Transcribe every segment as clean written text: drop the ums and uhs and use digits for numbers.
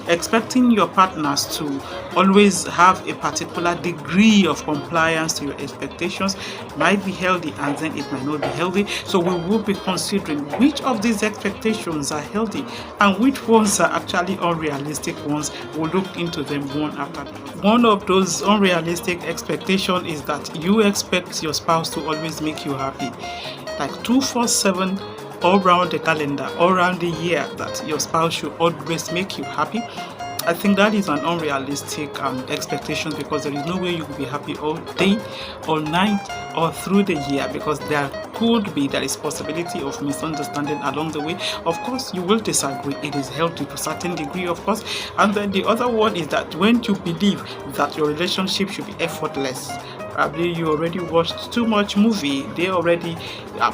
expecting your partners to always have a particular degree of compliance to your expectations might be healthy, and then it might not be healthy. So we will be considering which of these expectations are healthy and which ones are actually unrealistic ones. We'll look into them one after the other. One of those unrealistic expectations is that you expect your spouse to always make you happy, like 247 all around the calendar, all around the year, that your spouse should always make you happy. I think that is an unrealistic expectation, because there is no way you will be happy all day, all night, or through the year, because there is possibility of misunderstanding along the way. Of course, you will disagree. It is healthy to a certain degree, of course. And then the other one is that when you believe that your relationship should be effortless, probably you already watched too much movie. They already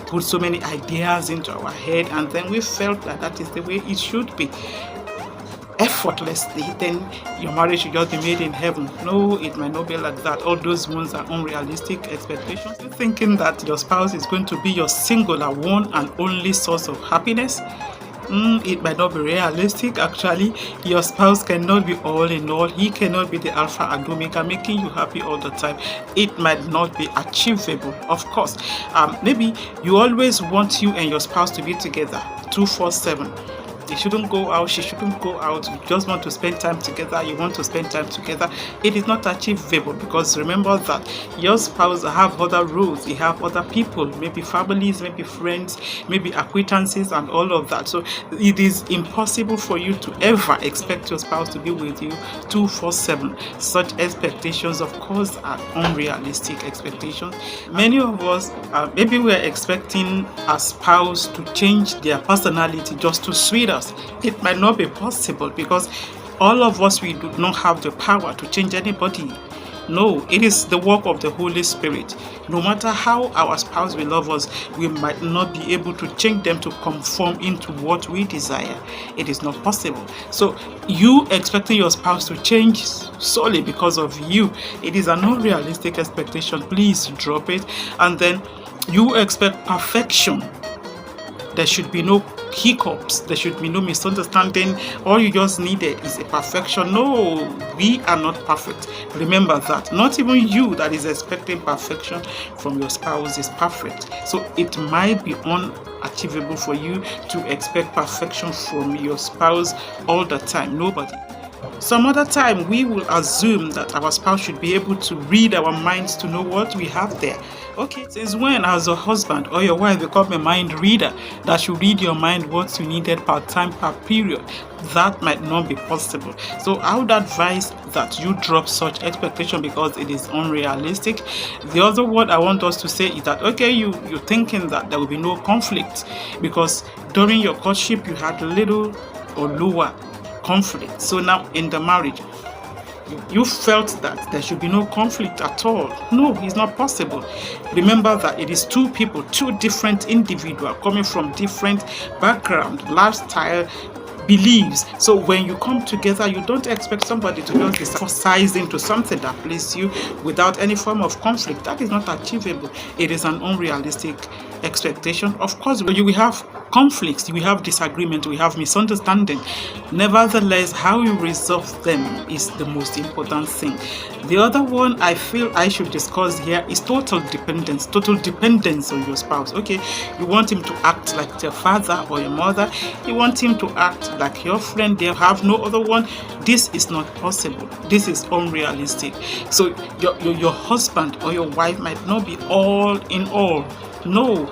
put so many ideas into our head, and then we felt that is the way it should be, effortlessly. Then your marriage should just be made in heaven. No, it might not be like that. All those ones are unrealistic expectations. You're thinking that your spouse is going to be your singular one and only source of happiness. It might not be realistic. Actually, your spouse cannot be all in all. He cannot be the alpha and omega, making you happy all the time. It might not be achievable, of course. Maybe you always want you and your spouse to be together 247. They shouldn't go out, she shouldn't go out. You just want to spend time together, you want to spend time together. It is not achievable, because remember that your spouse have other roles, they have other people, maybe families, maybe friends, maybe acquaintances, and all of that. So it is impossible for you to ever expect your spouse to be with you 247. Such expectations, of course, are unrealistic expectations. Many of us, maybe we are expecting a spouse to change their personality just to suit us. It might not be possible, because all of us, we do not have the power to change anybody. No, it is the work of the Holy Spirit. No matter how our spouse will love us, we might not be able to change them to conform into what we desire. It is not possible. So you expecting your spouse to change solely because of you, it is an unrealistic expectation. Please drop it. And then you expect perfection. There should be no hiccups, there should be no misunderstanding. All you just needed is a perfection. No, we are not perfect. Remember that. Not even you that is expecting perfection from your spouse is perfect. So it might be unachievable for you to expect perfection from your spouse all the time. Nobody. Some other time, we will assume that our spouse should be able to read our minds to know what we have there. Okay, since when has a husband or your wife become a mind reader that should read your mind, what you needed per time, per period? That might not be possible. So I would advise that you drop such expectation, because it is unrealistic. The other word I want us to say is that, okay, you're thinking that there will be no conflict, because during your courtship you had little or lower conflict. So now in the marriage, you felt that there should be no conflict at all. No, it's not possible. Remember that it is two people, two different individuals coming from different background, lifestyle, beliefs. So when you come together, you don't expect somebody to just emphasize into something that pleases you without any form of conflict. That is not achievable. It is an unrealistic expectation. Of course, you will have conflicts, you will have disagreement, we have misunderstanding. Nevertheless, how you resolve them is the most important thing. The other one I feel I should discuss here is total dependence on your spouse. Okay, you want him to act like your father or your mother, you want him to act like your friend, they have no other one. This is not possible. This is unrealistic. So your husband or your wife might not be all in all. No,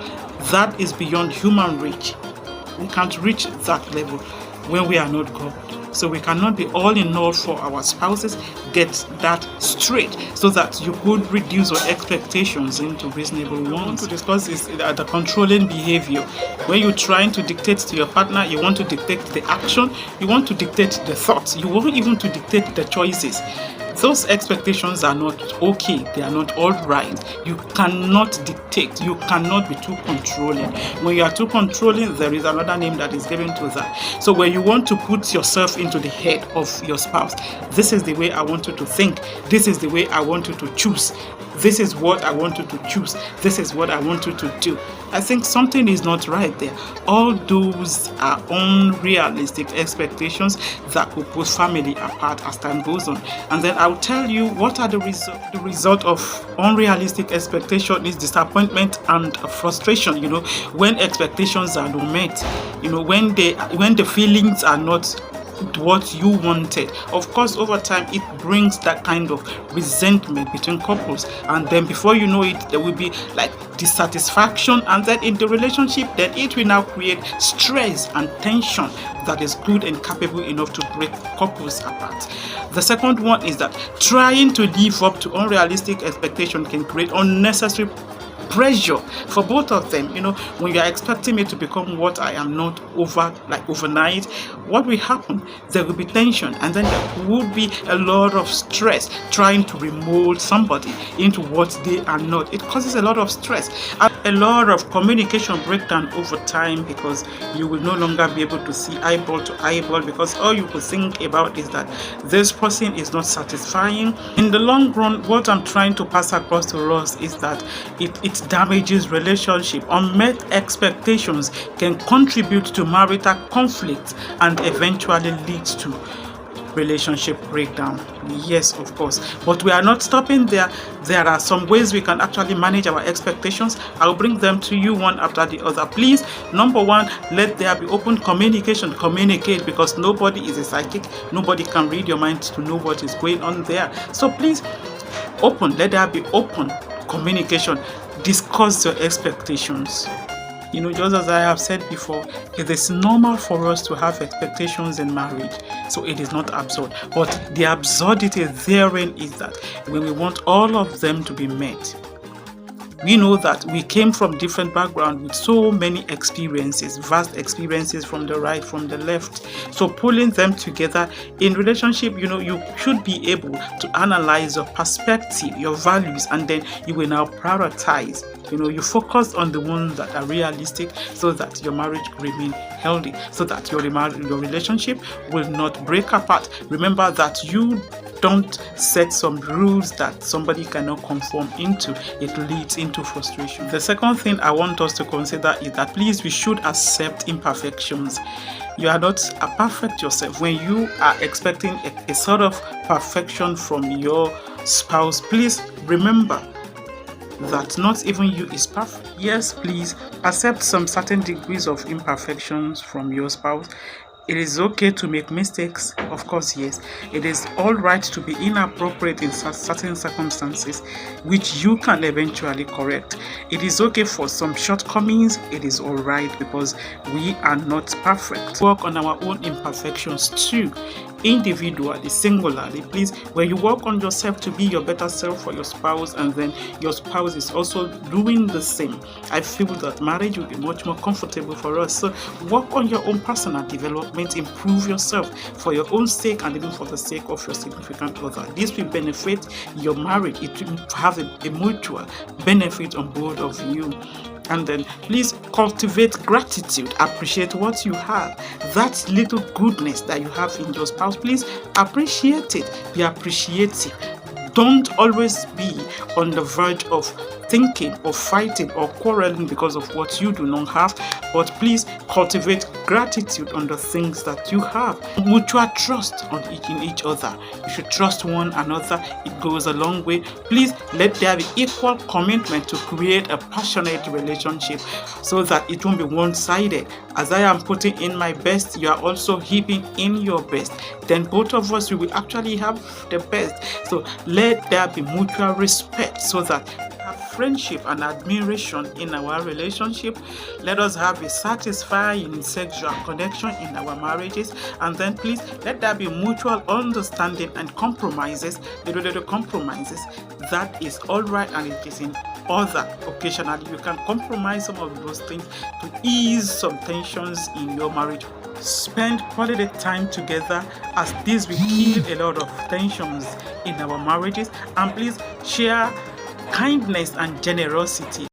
that is beyond human reach. We can't reach that level when we are not God. So we cannot be all in all for our spouses. Get that straight, so that you could reduce your expectations into reasonable ones. I want to discuss is the controlling behavior. When you're trying to dictate to your partner, you want to dictate the action, you want to dictate the thoughts, you want even to dictate the choices. Those expectations are not okay. They are not all right. You cannot dictate. You cannot be too controlling. When you are too controlling, there is another name that is given to that. So when you want to put yourself into the head of your spouse, this is the way I want you to think. This is the way I want you to choose. this is what I want you to choose, this is what I want you to do. I think something is not right there. All those are unrealistic expectations that will put family apart as time goes on. And then I'll tell you what are the result of unrealistic expectation is disappointment and frustration. When expectations are not met, when the feelings are not what you wanted. Of course, over time it brings that kind of resentment between couples, and then before you know it, there will be like dissatisfaction, and then in the relationship, then it will now create stress and tension that is good and capable enough to break couples apart. The second one is that trying to live up to unrealistic expectation can create unnecessary pressure for both of them. When you are expecting me to become what I am not overnight, what will happen? There will be tension, and then there would be a lot of stress trying to remold somebody into what they are not. It causes a lot of stress and a lot of communication breakdown over time, because you will no longer be able to see eyeball to eyeball, because all you could think about is that this person is not satisfying. In the long run, what I'm trying to pass across to us is that it damages relationship. Unmet expectations can contribute to marital conflict and eventually lead to relationship breakdown. Yes, of course, but we are not stopping there. There are some ways we can actually manage our expectations. I'll bring them to you one after the other. Please, number one, let there be open communication. Communicate, because nobody is a psychic. Nobody can read your mind to know what is going on there. So please, let there be open communication. Discuss your expectations. Just as I have said before, it is normal for us to have expectations in marriage, so it is not absurd. But the absurdity therein is that when we want all of them to be met, we know that we came from different backgrounds with so many experiences, vast experiences from the right, from the left. So pulling them together in relationship, you should be able to analyze your perspective, your values, and then you will now prioritize. You focus on the ones that are realistic, so that your marriage remain healthy, so that your relationship will not break apart. Remember that you don't set some rules that somebody cannot conform into. It leads into frustration. The second thing I want us to consider is that please, we should accept imperfections. You are not perfect yourself. When you are expecting a sort of perfection from your spouse, please remember that not even you is perfect. Yes, please accept some certain degrees of imperfections from your spouse. It is okay to make mistakes, of course, yes. It is all right to be inappropriate in certain circumstances, which you can eventually correct. It is okay for some shortcomings. It is all right, because we are not perfect. Work on our own imperfections too, individually, singularly. Please, when you work on yourself to be your better self for your spouse, and then your spouse is also doing the same, I feel that marriage will be much more comfortable for us. So work on your own personal development, improve yourself for your own sake and even for the sake of your significant other. This will benefit your marriage. It will have a mutual benefit on both of you. And then please cultivate gratitude. Appreciate what you have. That little goodness that you have in your spouse, please appreciate it. Be appreciative. Don't always be on the verge of thinking or fighting or quarreling because of what you do not have, but please cultivate gratitude on the things that you have. Mutual trust in each other. You should trust one another. It goes a long way. Please let there be equal commitment to create a passionate relationship, so that it won't be one-sided. As I am putting in my best, you are also heaping in your best. Then both of us will actually have the best. So let there be mutual respect, so that friendship and admiration in our relationship. Let us have a satisfying sexual connection in our marriages, and then please let there be mutual understanding and compromises, little compromises. That is all right, and it is in order. Occasionally you can compromise some of those things to ease some tensions in your marriage. Spend quality time together, as this will kill a lot of tensions in our marriages. And please share kindness and generosity.